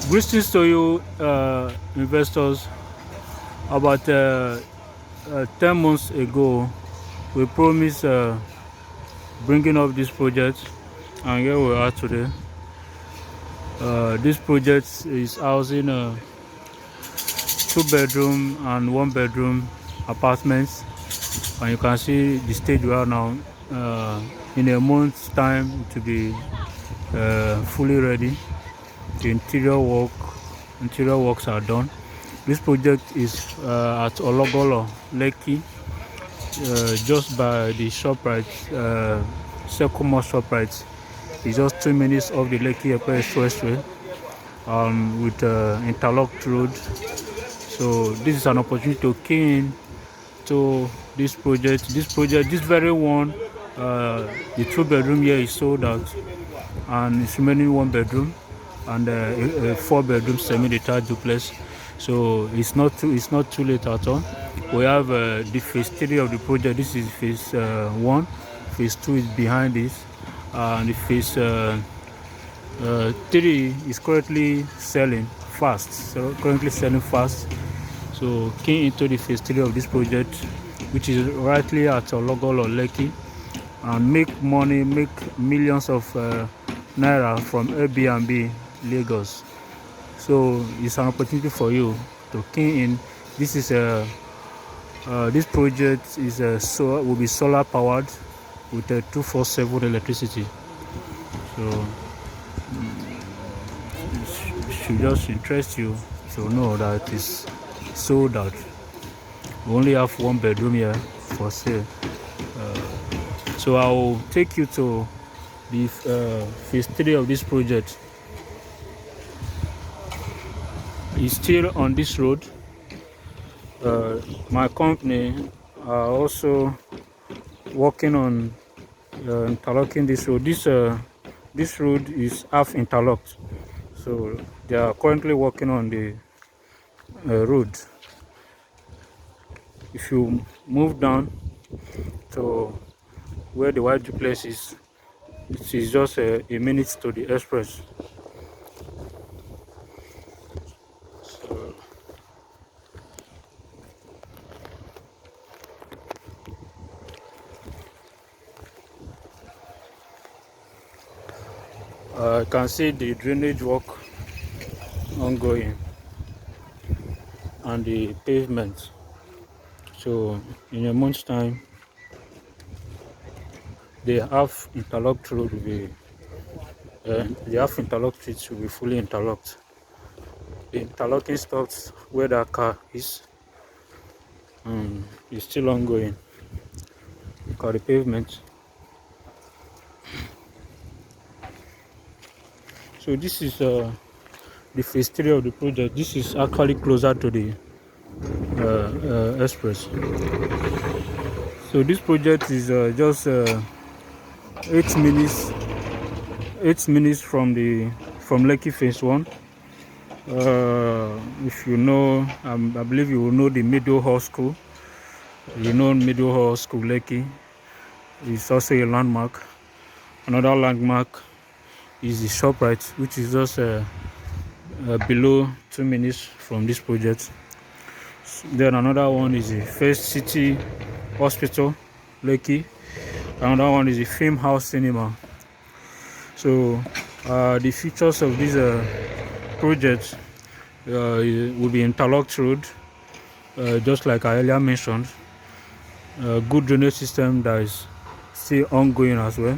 Greetings to you, investors. About 10 months ago, we promised bringing up this project, and here we are today. This project is housing 2-bedroom and 1-bedroom apartments, and you can see the stage we are now. In a month's time, to be fully ready. The interior works are done. This project is at Ologolo, Lekki, just by the ShopRite, Sekomo ShopRite. It's just 2 minutes off the Lekki Epe Expressway, with interlocked road. So this is an opportunity to key in to this project. This very one, the 2-bedroom here is sold out, and it's remaining 1-bedroom and a 4-bedroom semi-detached duplex. So it's not too late at all. We have the phase 3 of the project. This is phase 1. Phase 2 is behind this, and the phase 3 is currently selling fast. So key into the phase 3 of this project, which is rightly at Ologolo, Lekki, and make millions of naira from Airbnb Lagos. So it's an opportunity for you to key in. This is this project is will be solar powered with a 24/7 electricity. So it should just interest you to know that it is sold out. We only have 1-bedroom here for sale. So I will take you to the phase 3 of this project. It's still on this road. My company are also working on interlocking this road. This road is half interlocked, so they are currently working on the road. If you move down to where the white duplex is, it is just a minute to the express. So I can see the drainage work ongoing and the pavement. So in a month's time, the half interlocked road will be the half interlocked streets will be fully interlocked. The interlocking stops where that car is still ongoing. Look at the pavement. So this is the phase 3 of the project. This is actually closer to the express. So this project is just 8 minutes from Lekki phase 1. If you know, I believe you will know the Middle Hall School. You know Middle Hall School Lekki is also a landmark. Another landmark is the ShopRite, which is just below 2 minutes from this project. Then another one is the First City Hospital Lekki. Another one is the Film House Cinema. So the features of this project will be interlocked road, just like I earlier mentioned. Good drainage system that is still ongoing as well.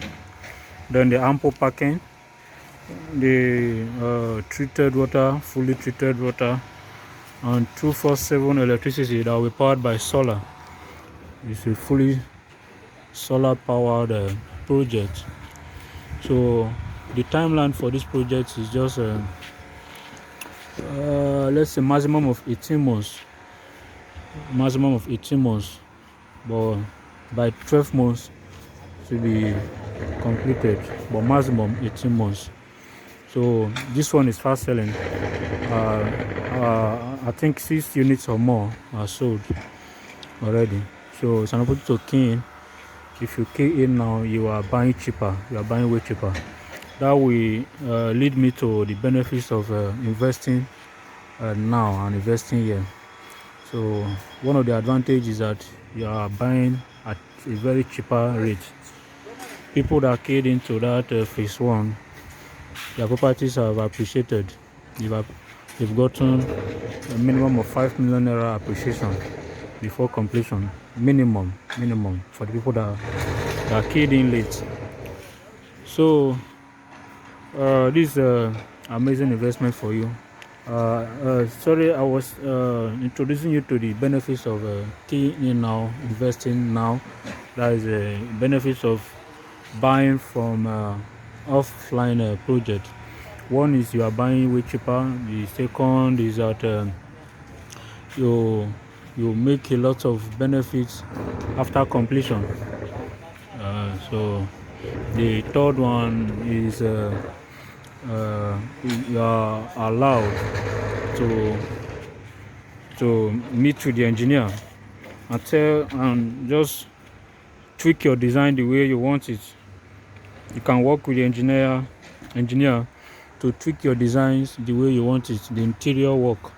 Then the ample parking, the fully treated water, and 24/7 electricity that will be powered by solar. It's a fully solar powered project. So the timeline for this project is just let's say maximum of 18 months, but by 12 months to be completed, but maximum 18 months. So this one is fast selling. I think 6 units or more are sold already. So it's an opportunity to key in. If you key in now, you are buying cheaper. You are buying way cheaper that will lead me to the benefits of investing now and investing here. So one of the advantages is that you are buying at a very cheaper rate. People that keyed into that phase one, their properties have appreciated. They've gotten a minimum of 5 million naira appreciation before completion. Minimum for the people that keyed in late. So this is an amazing investment for you. Sorry, I was introducing you to the benefits of keying in now, investing now. That is the benefits of buying from offline project. One is you are buying way cheaper. The second is that you make a lot of benefits after completion. So the third one is you are allowed to meet with the engineer and just tweak your design the way you want it. You can work with the engineer to tweak your designs the way you want it, the interior work.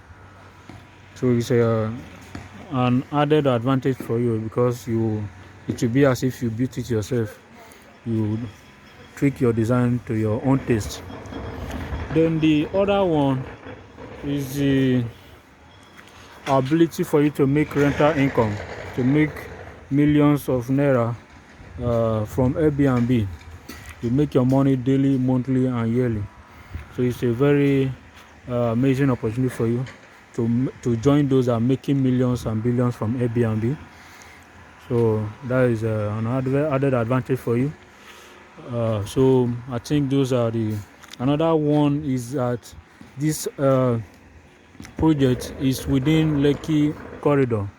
So it's an added advantage for you because it will be as if you built it yourself. You tweak your design to your own taste. Then the other one is the ability for you to make rental income, to make millions of naira from Airbnb. You make your money daily, monthly, and yearly. So it's a very amazing opportunity for you to join those that are making millions and billions from Airbnb. So that is an added advantage for you. So I think those are the. Another one is that this project is within Lekki corridor.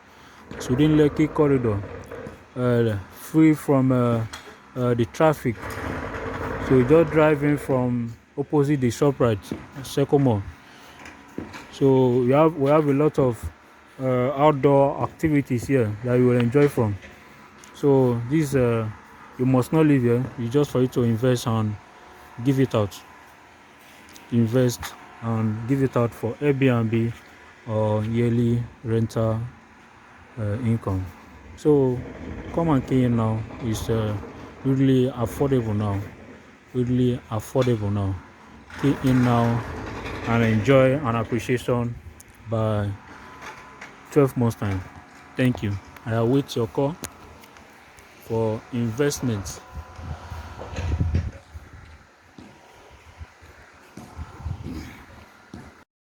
It's within Lekki corridor, free from the traffic. So you just driving from opposite the ShopRite, Sekomo. So we have a lot of outdoor activities here that you will enjoy from. So this you must not live here. It's just for you to invest and give it out. Invest and give it out for Airbnb or yearly rental income. So come and key in now. It's really affordable now. Really affordable now. Key in now and enjoy an appreciation by 12 months time. Thank you. I await your call for investment.